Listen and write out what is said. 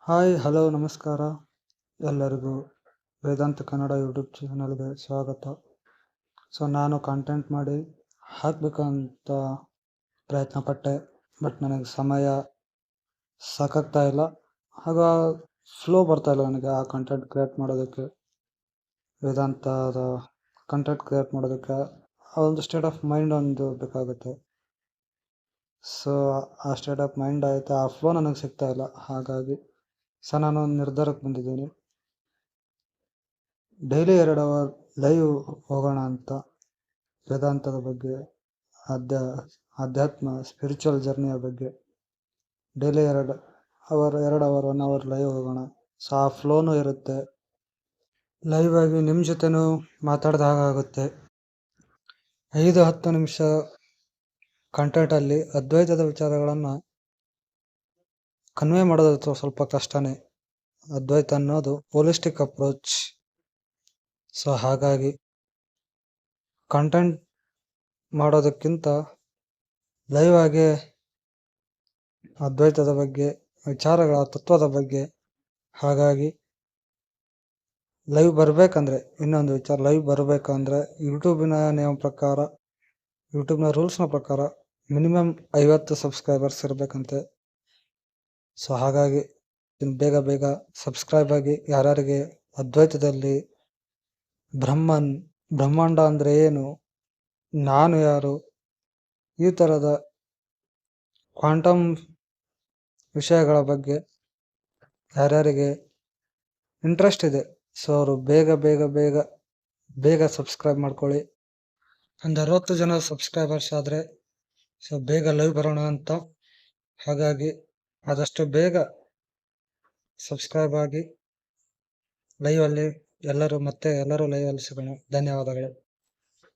Hi hello ನಮಸ್ಕಾರ ಎಲ್ಲರಿಗೂ ವೇದಾಂತ Kannada YouTube ಚಾನಲ್ಗೆ ಸ್ವಾಗತ. ನಾನು ಕಾಂಟೆಂಟ್ ಮಾಡಿ ಹಾಕಬೇಕಂತ ಪ್ರಯತ್ನ ಪಟ್ಟೆ, ಬಟ್ ನನಗೆ ಸಮಯ ಸಾಕಾಗ್ತಾ ಇಲ್ಲ. ಆಗ ಫ್ಲೋ ಬರ್ತಾ ಇಲ್ಲ ನನಗೆ ಆ ಕಂಟೆಂಟ್ ಕ್ರಿಯೇಟ್ ಮಾಡೋದಕ್ಕೆ, ವೇದಾಂತದ ಕಂಟೆಂಟ್ ಕ್ರಿಯೇಟ್ ಮಾಡೋದಕ್ಕೆ ಆ ಒಂದು ಸ್ಟೇಟ್ ಆಫ್ ಮೈಂಡ್ ಒಂದು ಬೇಕಾಗುತ್ತೆ. ಆ ಸ್ಟೇಟ್ ಆಫ್ ಮೈಂಡ್ ಆಯಿತು, ಆ ಫ್ಲೋ ನನಗೆ ಸಿಗ್ತಾ ಇಲ್ಲ. ಹಾಗಾಗಿ ನಾನು ಒಂದು ನಿರ್ಧಾರಕ್ಕೆ ಬಂದಿದ್ದೀನಿ, ಡೈಲಿ 2 ಅವರ್ ಲೈವ್ ಹೋಗೋಣ ಅಂತ. ವೇದಾಂತದ ಬಗ್ಗೆ, ಆಧ್ಯಾತ್ಮ ಸ್ಪಿರಿಚುವಲ್ ಜರ್ನಿಯ ಬಗ್ಗೆ ಡೈಲಿ 2 ಅವರ್ 1 ಅವರ್ ಲೈವ್ ಹೋಗೋಣ. ಆ ಫ್ಲೋನು ಇರುತ್ತೆ, ಲೈವ್ ಆಗಿ ನಿಮ್ಮ ಜೊತೆನೂ ಮಾತಾಡ್ದ ಹಾಗಾಗುತ್ತೆ. 5-10 ನಿಮಿಷ ಕಂಟೆಂಟಲ್ಲಿ ಅದ್ವೈತದ ವಿಚಾರಗಳನ್ನು ಕನ್ವೆ ಮಾಡೋದು ಸ್ವಲ್ಪ ಕಷ್ಟನೇ. ಅದ್ವೈತ ಅನ್ನೋದು ಹೋಲಿಸ್ಟಿಕ್ ಅಪ್ರೋಚ್. ಹಾಗಾಗಿ ಕಂಟೆಂಟ್ ಮಾಡೋದಕ್ಕಿಂತ ಲೈವ್ ಆಗಿ ಅದ್ವೈತದ ಬಗ್ಗೆ, ವಿಚಾರಗಳ ತತ್ವದ ಬಗ್ಗೆ, ಹಾಗಾಗಿ ಲೈವ್ ಬರಬೇಕಂದ್ರೆ, ಇನ್ನೊಂದು ವಿಚಾರ, ಲೈವ್ ಬರಬೇಕಂದ್ರೆ ಯೂಟ್ಯೂಬಿನ ನಿಯಮ ಪ್ರಕಾರ, ಯೂಟ್ಯೂಬ್ನ ರೂಲ್ಸ್ನ ಪ್ರಕಾರ ಮಿನಿಮಮ್ 50 ಸಬ್ಸ್ಕ್ರೈಬರ್ಸ್ ಇರಬೇಕಂತೆ. ಹಾಗಾಗಿ ಬೇಗ ಸಬ್ಸ್ಕ್ರೈಬ್ ಆಗಿ. ಯಾರ್ಯಾರಿಗೆ ಅದ್ವೈತದಲ್ಲಿ ಬ್ರಹ್ಮಾಂಡ ಅಂದರೆ ಏನು, ನಾನು ಯಾರು, ಈ ಥರದ ಕ್ವಾಂಟಮ್ ವಿಷಯಗಳ ಬಗ್ಗೆ ಯಾರ್ಯಾರಿಗೆ ಇಂಟ್ರೆಸ್ಟ್ ಇದೆ, ಅವರು ಬೇಗ ಸಬ್ಸ್ಕ್ರೈಬ್ ಮಾಡ್ಕೊಳ್ಳಿ. ಒಂದು 60 ಜನ ಸಬ್ಸ್ಕ್ರೈಬರ್ಸ್ ಆದರೆ ಬೇಗ ಲೈವ್ ಬರೋಣ ಅಂತ. ಹಾಗಾಗಿ ಆದಷ್ಟು ಬೇಗ ಸಬ್ಸ್ಕ್ರೈಬ್ ಆಗಿ. ಲೈವಲ್ಲಿ ಎಲ್ಲರೂ ಲೈವಲ್ಲಿ ಸಿಗೋಣ. ಧನ್ಯವಾದಗಳು.